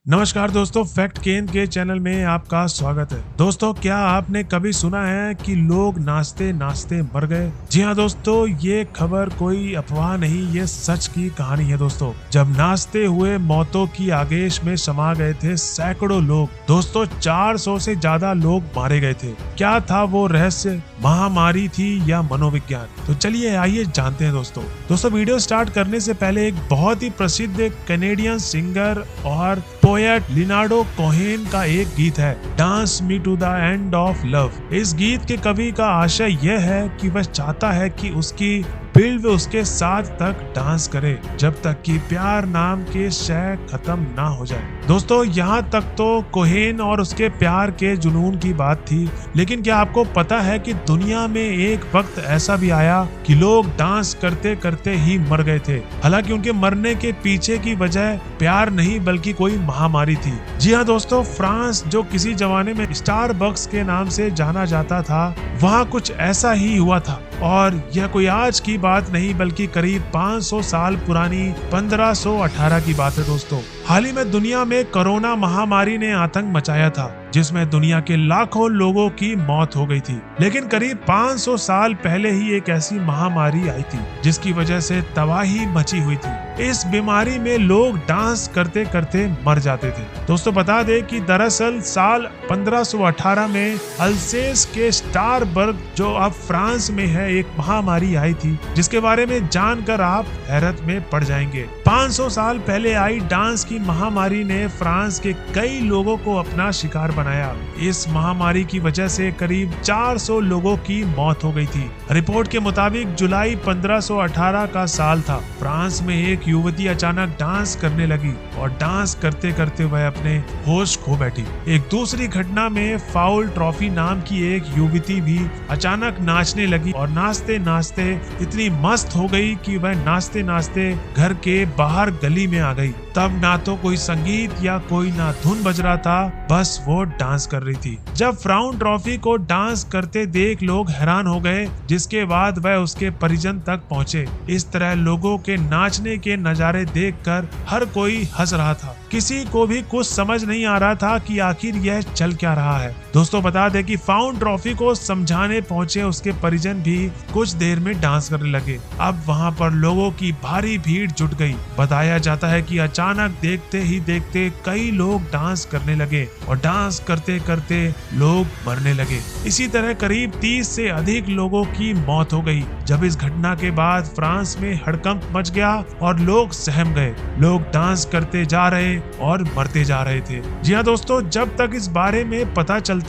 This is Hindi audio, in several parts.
नमस्कार दोस्तों, फैक्ट केन के चैनल में आपका स्वागत है। दोस्तों, क्या आपने कभी सुना है कि लोग नाचते नाचते मर गए? जी हाँ दोस्तों, ये खबर कोई अफवाह नहीं, ये सच की कहानी है। दोस्तों, जब नाचते हुए मौतों की आगेश में समा गए थे सैकड़ों लोग। दोस्तों, 400 से ज्यादा लोग मारे गए थे। क्या था वो रहस्य? महामारी थी या मनोविज्ञान? तो चलिए आइए जानते हैं। दोस्तों वीडियो स्टार्ट करने से पहले एक बहुत ही प्रसिद्ध कैनेडियन सिंगर और पोएट लिनार्डो कोहेन का एक गीत है, dance me to the end of love. इस गीत के कवि का आशय यह है कि वह चाहता है कि उसकी बिल्व उसके साथ तक डांस करे जब तक कि प्यार नाम के शय खत्म ना हो जाए। दोस्तों, यहाँ तक तो कोहेन और उसके प्यार के जुनून की बात थी, लेकिन क्या आपको पता है कि दुनिया में एक वक्त ऐसा भी आया कि लोग डांस करते करते ही मर गए थे। हालांकि उनके मरने के पीछे की वजह प्यार नहीं बल्कि कोई महामारी थी। जी हाँ दोस्तों, फ्रांस जो किसी जमाने में स्टारबक्स के नाम से जाना जाता था, वहाँ कुछ ऐसा ही हुआ था। और यह कोई आज की बात नहीं बल्कि करीब 500 साल पुरानी 1518 की बात है। दोस्तों, हाल ही में दुनिया में कोरोना महामारी ने आतंक मचाया था, जिसमें दुनिया के लाखों लोगों की मौत हो गई थी। लेकिन करीब 500 साल पहले ही एक ऐसी महामारी आई थी जिसकी वजह से तबाही मची हुई थी। इस बीमारी में लोग डांस करते करते मर जाते थे। दोस्तों, बता दें कि दरअसल साल 1518 में अल्सेस के स्टारबर्ग, जो अब फ्रांस में है, एक महामारी आई थी जिसके बारे में जानकर आप हैरत में पड़ जाएंगे। 500 साल पहले आई डांस की महामारी ने फ्रांस के कई लोगों को अपना शिकार बनाया। इस महामारी की वजह से करीब 400 लोगों की मौत हो गई थी। रिपोर्ट के मुताबिक जुलाई 1518 का साल था। फ्रांस में एक युवती अचानक डांस करने लगी और डांस करते करते वह अपने होश खो बैठी। एक दूसरी घटना में फाउल ट्रॉफी नाम की एक युवती भी अचानक नाचने लगी और नाचते नाचते इतनी मस्त हो गई कि वह नाचते नाचते घर के बाहर गली में आ गई। तब ना तो कोई संगीत या कोई ना धुन बज रहा था, बस वो डांस कर रही थी। जब फ्राउन ट्रॉफी को डांस करते देख लोग हैरान हो गए, जिसके बाद वह उसके परिजन तक पहुंचे। इस तरह लोगों के नाचने के नजारे देखकर हर कोई हंस रहा था। किसी को भी कुछ समझ नहीं आ रहा था कि आखिर यह चल क्या रहा है। दोस्तों, बता दें कि फाउन ट्रॉफी को समझाने पहुंचे उसके परिजन भी कुछ देर में डांस करने लगे। अब वहां पर लोगों की भारी भीड़ जुट गई। बताया जाता है कि अचानक देखते ही देखते कई लोग डांस करने लगे और डांस करते करते लोग मरने लगे। इसी तरह करीब 30 से अधिक लोगों की मौत हो गई। जब इस घटना के बाद फ्रांस में हड़कंप मच गया और लोग सहम गए। लोग डांस करते जा रहे और मरते जा रहे थे। जी हाँ दोस्तों, जब तक इस बारे में पता चलता,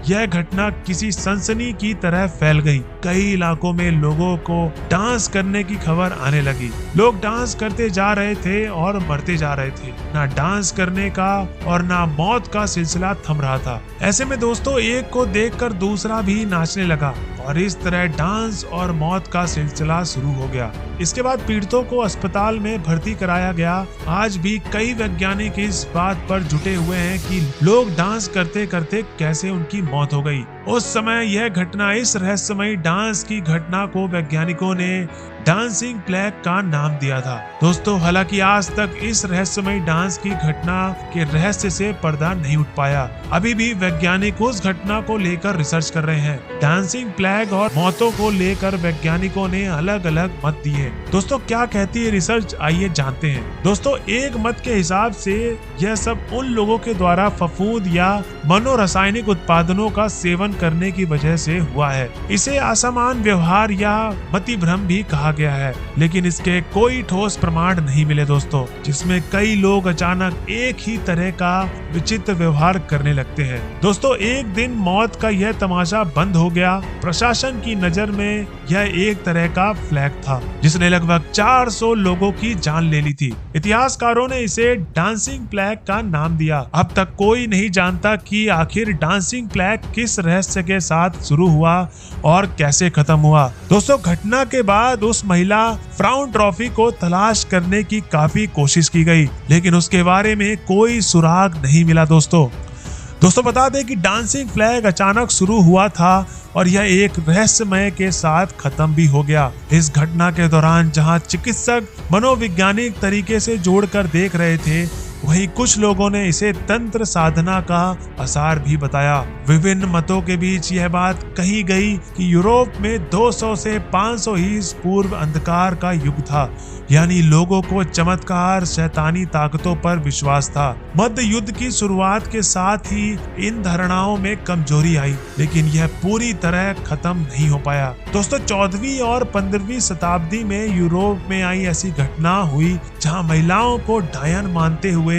यह घटना किसी सनसनी की तरह फैल गई। कई इलाकों में लोगों को डांस करने की खबर आने लगी। लोग डांस करते जा रहे थे और मरते जा रहे थे। ना डांस करने का और ना मौत का सिलसिला थम रहा था। ऐसे में दोस्तों, एक को देखकर दूसरा भी नाचने लगा और इस तरह डांस और मौत का सिलसिला शुरू हो गया। इसके बाद पीड़ितों को अस्पताल में भर्ती कराया गया। आज भी कई वैज्ञानिक इस बात पर जुटे हुए हैं कि लोग डांस करते करते कैसे उनकी मौत हो गई। उस समय यह घटना, इस रहस्यमयी डांस की घटना को वैज्ञानिकों ने डांसिंग प्लेग का नाम दिया था। दोस्तों, हालांकि आज तक इस रहस्यमयी डांस की घटना के रहस्य से पर्दा नहीं उठ पाया। अभी भी वैज्ञानिक उस घटना को लेकर रिसर्च कर रहे हैं। डांसिंग प्लेग और मौतों को लेकर वैज्ञानिकों ने अलग अलग मत दिए। दोस्तों, क्या कहती है रिसर्च, आइए जानते हैं। दोस्तों, एक मत के हिसाब से यह सब उन लोगों के द्वारा फफूंद या मनोरासायनिक उत्पादनों का सेवन करने की वजह से हुआ है। इसे असामान्य व्यवहार या मति भ्रम भी कहा गया है, लेकिन इसके कोई ठोस प्रमाण नहीं मिले दोस्तों, जिसमें कई लोग अचानक एक ही तरह का विचित्र व्यवहार करने लगते हैं। दोस्तों, एक दिन मौत का यह तमाशा बंद हो गया। प्रशासन की नजर में यह एक तरह का फ्लैग था जिसने लगभग 400 लोगों की जान ले ली थी। इतिहासकारों ने इसे डांसिंग प्लेग का नाम दिया। अब तक कोई नहीं जानता कि आखिर डांसिंग प्लेग किस रहस्य के साथ शुरू हुआ और कैसे खत्म हुआ। दोस्तों, घटना के बाद उस महिला फ्राउन ट्रॉफी को तलाश करने की काफी कोशिश की गई, लेकिन उसके बारे में कोई सुराग नहीं मिला। दोस्तों, बता दें कि डांसिंग फ्लैग अचानक शुरू हुआ था और यह एक रहस्यमय के साथ खत्म भी हो गया। इस घटना के दौरान जहां चिकित्सक मनोवैज्ञानिक तरीके से जोड़कर देख रहे थे, वहीं कुछ लोगों ने इसे तंत्र साधना का आसार भी बताया। विभिन्न मतों के बीच यह बात कही गई कि यूरोप में 200 से 500 ईसा पूर्व अंधकार का युग था, यानी लोगों को चमत्कार, शैतानी ताकतों पर विश्वास था। मध्य युद्ध की शुरुआत के साथ ही इन धारणाओं में कमजोरी आई, लेकिन यह पूरी तरह खत्म नहीं हो पाया। दोस्तों 14वीं और 15वीं शताब्दी में यूरोप में आई ऐसी घटना हुई जहां महिलाओं को डायन मानते हुए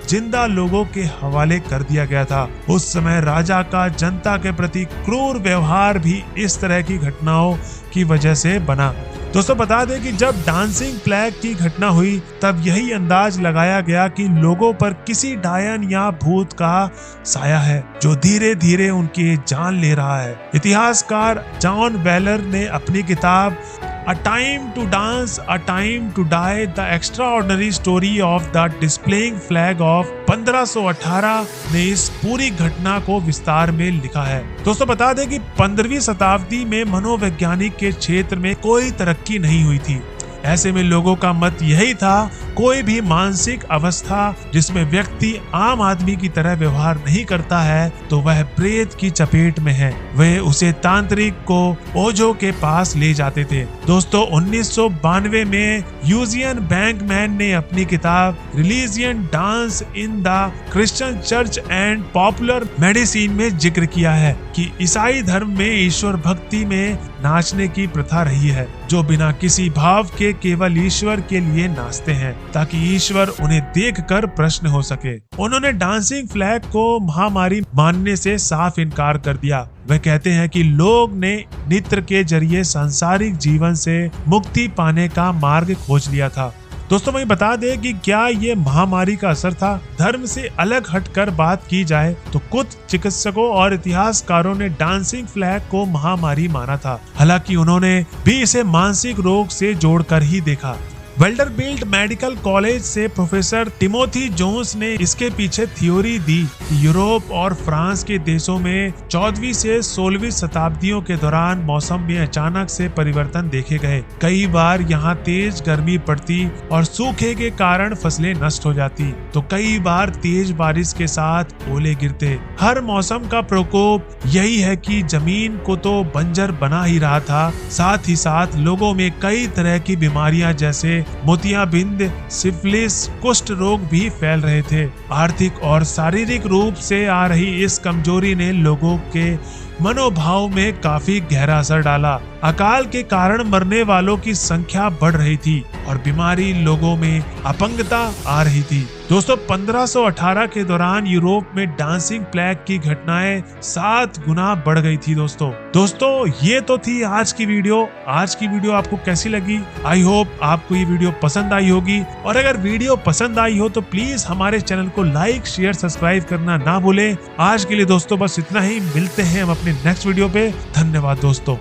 जिंदा लोगों के हवाले कर दिया गया था। उस समय राजा का जनता के प्रति क्रूर व्यवहार भी इस तरह की घटनाओं की वजह से बना। दोस्तों बता दें कि जब डांसिंग प्लेग की घटना हुई तब यही अंदाज लगाया गया कि लोगों पर किसी डायन या भूत का साया है जो धीरे धीरे उनकी जान ले रहा है। इतिहासकार जॉन वेलर ने अपनी किताब A Time to Dance, A Time to Die, The Extraordinary Story of the Displaying Flag of 1518 ने इस पूरी घटना को विस्तार में लिखा है। दोस्तों बता दें कि 15वीं शताब्दी में मनोवैज्ञानिक के क्षेत्र में कोई तरक्की नहीं हुई थी। ऐसे में लोगों का मत यही था, कोई भी मानसिक अवस्था जिसमें व्यक्ति आम आदमी की तरह व्यवहार नहीं करता है तो वह प्रेत की चपेट में है। वे उसे तांत्रिक को ओझो के पास ले जाते थे। दोस्तों 1992 में यूजियन बैंकमैन ने अपनी किताब religion dance in the Christian church and popular medicine में जिक्र किया है कि ईसाई धर्म में ईश्वर भक्ति में नाचने की प्रथा रही है, जो बिना किसी भाव के केवल ईश्वर के लिए नाचते हैं ताकि ईश्वर उन्हें देखकर प्रसन्न हो सके। उन्होंने डांसिंग फ्लैग को महामारी मानने से साफ इनकार कर दिया। वे कहते हैं कि लोग ने नृत्य के जरिए सांसारिक जीवन से मुक्ति पाने का मार्ग खोज लिया था। दोस्तों मैं बता दें कि क्या ये महामारी का असर था। धर्म से अलग हटकर बात की जाए तो कुछ चिकित्सकों और इतिहासकारों ने डांसिंग फ्लैग को महामारी माना था, हालांकि उन्होंने भी इसे मानसिक रोग से जोड़कर ही देखा। वेल्डरबिल्ट मेडिकल कॉलेज से प्रोफेसर टिमोथी जोन्स ने इसके पीछे थ्योरी दी कि यूरोप और फ्रांस के देशों में 14वीं से 16वीं शताब्दियों के दौरान मौसम में अचानक से परिवर्तन देखे गए। कई बार यहाँ तेज गर्मी पड़ती और सूखे के कारण फसलें नष्ट हो जाती, तो कई बार तेज बारिश के साथ ओले गिरते। हर मौसम का प्रकोप यही है कि जमीन को तो बंजर बना ही रहा था, साथ ही साथ लोगों में कई तरह की बीमारियां जैसे मोतियाबिंद, सिफिलिस, कुष्ठ रोग भी फैल रहे थे। आर्थिक और शारीरिक रूप से आ रही इस कमजोरी ने लोगों के मनोभाव में काफी गहरा असर डाला। अकाल के कारण मरने वालों की संख्या बढ़ रही थी और बीमारी लोगों में अपंगता आ रही थी। दोस्तों 1518 के दौरान यूरोप में डांसिंग प्लेग की घटनाएं 7 गुना बढ़ गई थी। दोस्तों ये तो थी आज की वीडियो। आज की वीडियो आपको कैसी लगी? आई होप आपको ये वीडियो पसंद आई होगी, और अगर वीडियो पसंद आई हो तो प्लीज हमारे चैनल को लाइक, शेयर, सब्सक्राइब करना ना भूलें। आज के लिए दोस्तों बस इतना ही। मिलते हैं हम अपने नेक्स्ट वीडियो पे। धन्यवाद दोस्तों।